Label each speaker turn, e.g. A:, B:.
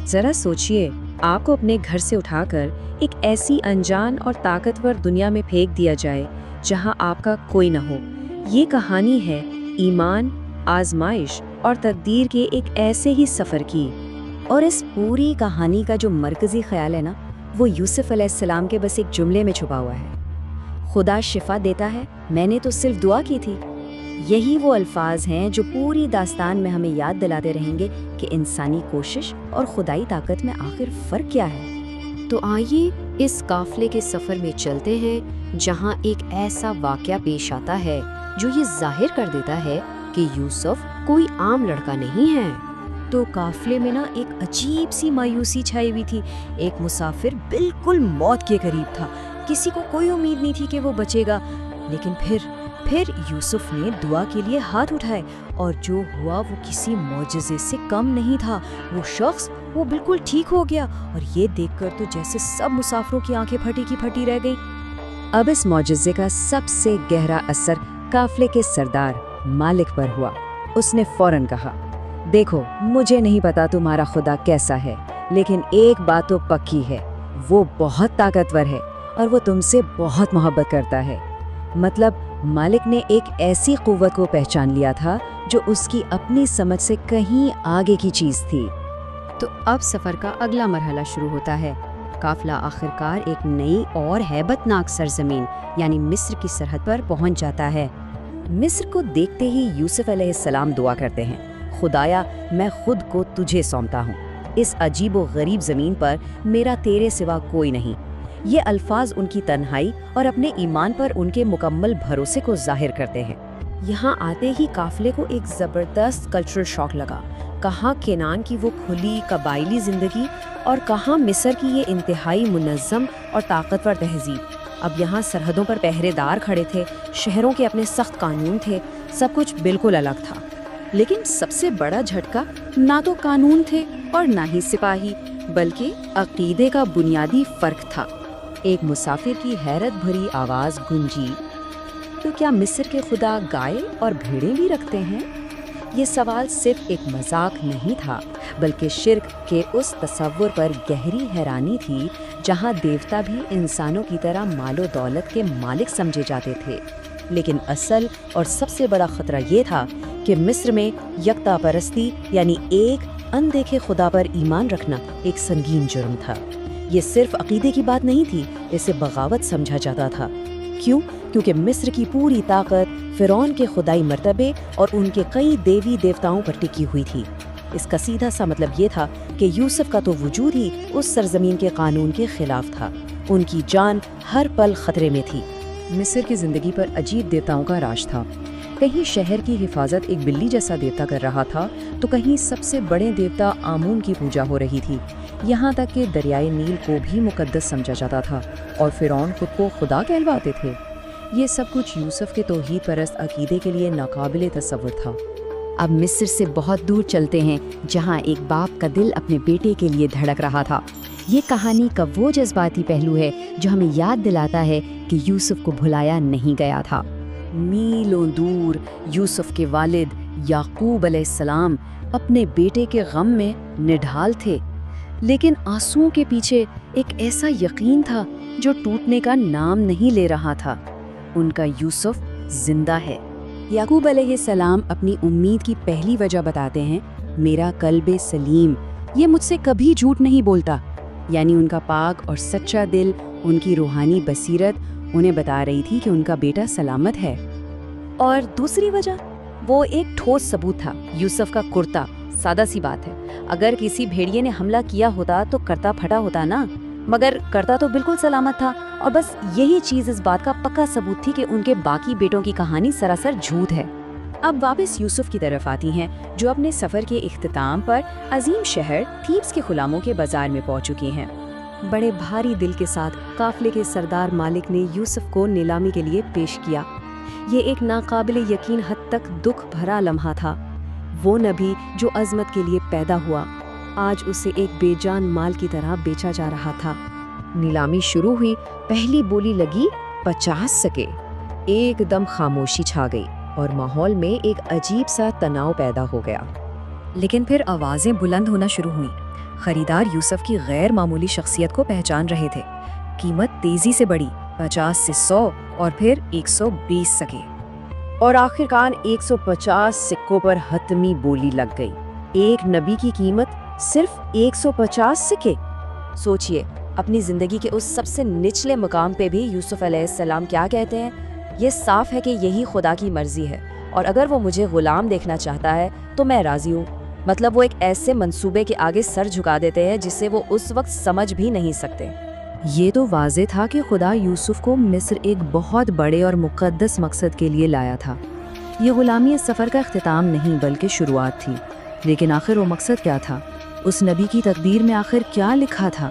A: ذرا سوچئے، آپ کو اپنے گھر سے اٹھا کر ایک ایسی انجان اور طاقتور دنیا میں پھینک دیا جائے جہاں آپ کا کوئی نہ ہو۔ یہ کہانی ہے ایمان، آزمائش اور تقدیر کے ایک ایسے ہی سفر کی۔
B: اور اس پوری کہانی کا جو مرکزی خیال ہے نا، وہ یوسف علیہ السلام کے بس ایک جملے میں چھپا ہوا ہے: خدا شفا دیتا ہے، میں نے تو صرف دعا کی تھی۔ یہی وہ الفاظ ہیں جو پوری داستان میں ہمیں یاد دلاتے رہیں گے کہ انسانی کوشش اور خدائی طاقت میں آخر فرق کیا ہے۔
C: تو آئیے اس قافلے کے سفر میں چلتے ہیں جہاں ایک ایسا واقعہ پیش آتا ہے جو یہ ظاہر کر دیتا ہے کہ یوسف کوئی عام لڑکا نہیں ہے۔
B: تو قافلے میں نا ایک عجیب سی مایوسی چھائی ہوئی تھی۔ ایک مسافر بالکل موت کے قریب تھا، کسی کو کوئی امید نہیں تھی کہ وہ بچے گا۔ لیکن پھر یوسف نے دعا کے لیے ہاتھ اٹھائے، اور جو ہوا وہ کسی معجزے سے کم نہیں تھا۔ وہ شخص وہ بالکل ٹھیک ہو گیا، اور یہ دیکھ کر تو جیسے سب مسافروں کی آنکھیں پھٹی کی پھٹی رہ گئیں۔
A: اب اس معجزے کا سب سے گہرا اثر قافلے کے سردار مالک پر ہوا۔ اس نے فوراً کہا، دیکھو، مجھے نہیں پتا تمہارا خدا کیسا ہے، لیکن ایک بات تو پکی ہے، وہ بہت طاقتور ہے اور وہ تم سے بہت محبت کرتا ہے۔ مطلب مالک نے ایک ایسی قوت کو پہچان لیا تھا جو اس کی اپنی سمجھ سے کہیں آگے کی چیز تھی۔
C: تو اب سفر کا اگلا مرحلہ شروع ہوتا ہے۔ قافلہ آخرکار ایک نئی اور ہیبت ناک سرزمین یعنی مصر کی سرحد پر پہنچ جاتا ہے۔
B: مصر کو دیکھتے ہی یوسف علیہ السلام دعا کرتے ہیں، خدایا، میں خود کو تجھے سونپتا ہوں، اس عجیب و غریب زمین پر میرا تیرے سوا کوئی نہیں۔ یہ الفاظ ان کی تنہائی اور اپنے ایمان پر ان کے مکمل بھروسے کو ظاہر کرتے ہیں۔ یہاں آتے ہی قافلے کو ایک زبردست کلچرل شاک لگا۔ کہاں کینان کی وہ کھلی قبائلی زندگی، اور کہاں مصر کی یہ انتہائی منظم اور طاقتور تہذیب۔ اب یہاں سرحدوں پر پہرے دار کھڑے تھے، شہروں کے اپنے سخت قانون تھے، سب کچھ بالکل الگ تھا۔ لیکن سب سے بڑا جھٹکا نہ تو قانون تھے اور نہ ہی سپاہی، بلکہ عقیدے کا بنیادی فرق تھا۔ ایک مسافر کی حیرت بھری آواز گونجی، تو کیا مصر کے خدا گائے اور بھیڑیں بھی رکھتے ہیں؟ یہ سوال صرف ایک مذاق نہیں تھا، بلکہ شرک کے اس تصور پر گہری حیرانی تھی جہاں دیوتا بھی انسانوں کی طرح مال و دولت کے مالک سمجھے جاتے تھے۔ لیکن اصل اور سب سے بڑا خطرہ یہ تھا کہ مصر میں یکتا پرستی یعنی ایک اندیکھے خدا پر ایمان رکھنا ایک سنگین جرم تھا۔ یہ صرف عقیدے کی بات نہیں تھی، اسے بغاوت سمجھا جاتا تھا۔ کیوں؟ کیونکہ مصر کی پوری طاقت فرعون کے خدائی مرتبے اور ان کے کئی دیوی دیوتاؤں پر ٹکی ہوئی تھی۔ اس کا سیدھا سا مطلب یہ تھا کہ یوسف کا تو وجود ہی اس سرزمین کے قانون کے خلاف تھا۔ ان کی جان ہر پل خطرے میں تھی۔
A: مصر کی زندگی پر عجیب دیوتاؤں کا راج تھا۔ کہیں شہر کی حفاظت ایک بلی جیسا دیوتا کر رہا تھا، تو کہیں سب سے بڑے دیوتا آمون کی پوجا ہو رہی تھی۔ یہاں تک کہ دریائے نیل کو بھی مقدس سمجھا جاتا تھا، اور فرعون خود کو خدا کہلواتے تھے۔ یہ سب کچھ یوسف کے توحید پرست عقیدے کے لیے ناقابل تصور تھا۔
C: اب مصر سے بہت دور چلتے ہیں، جہاں ایک باپ کا دل اپنے بیٹے کے لیے دھڑک رہا تھا۔ یہ کہانی کا وہ جذباتی پہلو ہے جو ہمیں یاد دلاتا ہے کہ یوسف کو بھلایا نہیں گیا تھا۔
B: میلوں دور یوسف کے والد یعقوب علیہ السلام اپنے بیٹے کے غم میں نڈھال تھے، لیکن آنسوؤں کے پیچھے ایک ایسا یقین تھا جو ٹوٹنے کا نام نہیں لے رہا تھا۔ ان کا یوسف زندہ ہے۔ یعقوب علیہ السلام اپنی امید کی پہلی وجہ بتاتے ہیں، میرا قلب سلیم، یہ مجھ سے کبھی جھوٹ نہیں بولتا۔ یعنی ان کا پاک اور سچا دل، ان کی روحانی بصیرت انہیں بتا رہی تھی کہ ان کا بیٹا سلامت ہے۔ اور دوسری وجہ، وہ ایک ٹھوس ثبوت تھا، یوسف کا کرتا۔ سادہ سی بات ہے، اگر کسی بھیڑیے نے حملہ کیا ہوتا تو کرتا پھٹا ہوتا نا، مگر کرتا تو بالکل سلامت تھا۔ اور بس یہی چیز اس بات کا پکا ثبوت تھی کہ ان کے باقی بیٹوں کی کہانی سراسر جھوٹ ہے۔ اب واپس یوسف کی طرف آتی ہیں، جو اپنے سفر کے اختتام پر عظیم شہر تھیبس کے غلاموں کے بازار میں پہنچ چکی ہیں۔ بڑے بھاری دل کے ساتھ قافلے کے سردار مالک نے یوسف کو نیلامی کے لیے پیش کیا۔ یہ ایک ناقابل یقین حد تک دکھ بھرا لمحہ تھا۔ وہ نبی جو عظمت کے لیے پیدا ہوا، آج اسے ایک بے جان مال کی طرح بیچا جا رہا تھا۔
A: نیلامی شروع ہوئی، پہلی بولی لگی 50 سکے۔ ایک دم خاموشی چھا گئی اور ماحول میں ایک عجیب سا تناؤ پیدا ہو گیا۔ لیکن پھر آوازیں بلند ہونا شروع ہوئیں۔ خریدار یوسف کی غیر معمولی شخصیت کو پہچان رہے تھے۔ قیمت تیزی سے بڑھی، 50 سے 100 اور پھر 120 سکے،
B: اور آخرکار 150 سکوں پر حتمی بولی لگ گئی۔ ایک نبی کی قیمت صرف 150 سکے۔ سوچئے، اپنی زندگی کے اس سب سے نچلے مقام پہ بھی یوسف علیہ السلام کیا کہتے ہیں؟ یہ صاف ہے کہ یہی خدا کی مرضی ہے، اور اگر وہ مجھے غلام دیکھنا چاہتا ہے تو میں راضی ہوں۔ مطلب وہ ایک ایسے منصوبے کے آگے سر جھکا دیتے ہیں جسے وہ اس وقت سمجھ بھی نہیں سکتے۔
A: یہ تو واضح تھا کہ خدا یوسف کو مصر ایک بہت بڑے اور مقدس مقصد کے لیے لایا تھا۔ یہ غلامی اس سفر کا اختتام نہیں بلکہ شروعات تھی۔ لیکن آخر وہ مقصد کیا تھا؟ اس نبی کی تقدیر میں آخر کیا لکھا تھا؟